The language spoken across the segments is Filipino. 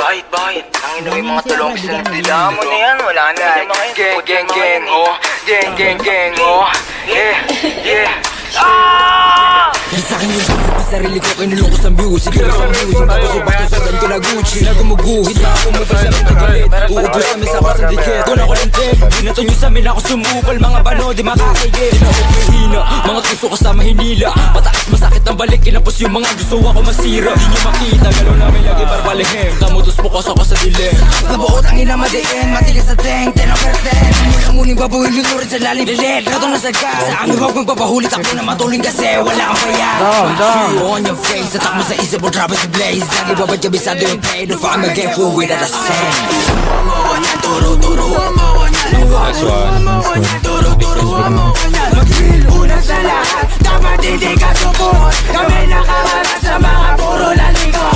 Bakit? Ang ino yung mga tulong sila mo na yan. Wala na yung mga yun. Gang, oh. Gang, oh. Yeah. Sa akin yung sarili ko kinulong ko sa music. Kaya sa music tapos upato sa ganito na Gucci. Nagumuguhit na ako mo pa sa mga galit. Uubos kami sa kasang dikit. Doon ako lang tip. Binato nyo sa amin ako sumupal. Mga bano di makakigit. Tinawag yung hina. Mga tuso kasama hinila. Pataas masakit ang balik. Kinapos yung mga gusto ako masira. Di nyo makita. Galaw namin lagi parpalihim. Tamutos po kasi ako sa dilim. Nabuot ang ina madiin. Matigas sa teng. 10 over 10. Muling babuhin yung lurid sa lalim. Bilit. Rato na sagka. Sa amin huwag magpapahulit ako na matuling kasi wala kang payag. You on your face. Tatak mo sa isip mo drop it to blaze. Lagi babad ka bisado yung pain. If I'm again full with at the same. Nice one. Una sa lahat, dapat hindi ka support. Kami nakaharap sa mga puro lalikot.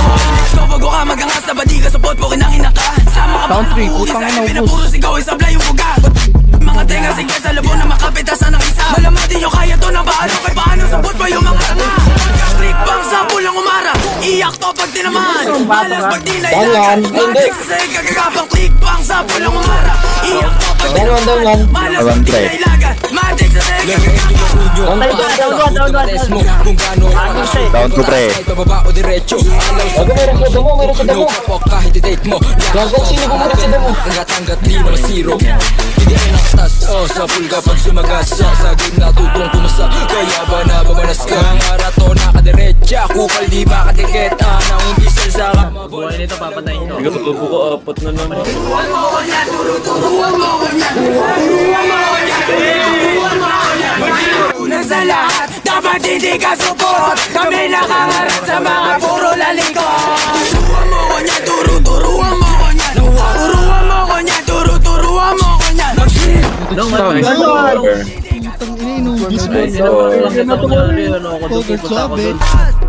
Ikaw bago ka magangas na ba di ka support mo kinangina ka. Sama ka Round 3, putang ina, ubos. puro sigaw ay sablay yung buga. Mga tenga sige sa labo na makapitasan ng isa. Malamang di nyo kaya to na paano kay paano support mo yung mga tanga. Pagka-click bang sa pulang umara. Iyak to pag tinaman. Malas pag di nailagan. Matik sa sa'yo kagagapang click bang sa pulang umara. Iyak to pag tinaman. Malas pag di nailagan. Matik sa sa'yo kagagapang kung gaano Down to pre. bababa o diretso. Meron sa damo, meron sa damo. Kahit i-date mo. Sino bumulot sa damo? Hanggat di naman zero. Hindi rin ang tas. Sa pulga pag sumagas. Sa game natutong kumasa. Kaya ba nababanas ka? Marato nakadiretsa. Kupal di ba katikit? Nang umbisal sa kama. Buhay nito, papatayin nyo. Ikaw tubo ko, apat na naman. Una sa lahat, dapat hindi ka support. Kami nakaharap sa mga puro lalikot. Turuan mo ko niya, turuan mo ko niya. Turuan mo ko niya, turuan mo ko niya. No, man. Ang ina, inubis mo. Ay, sila lang kita kunyari, ano ako Poker pupunta ako swab, doon. eh.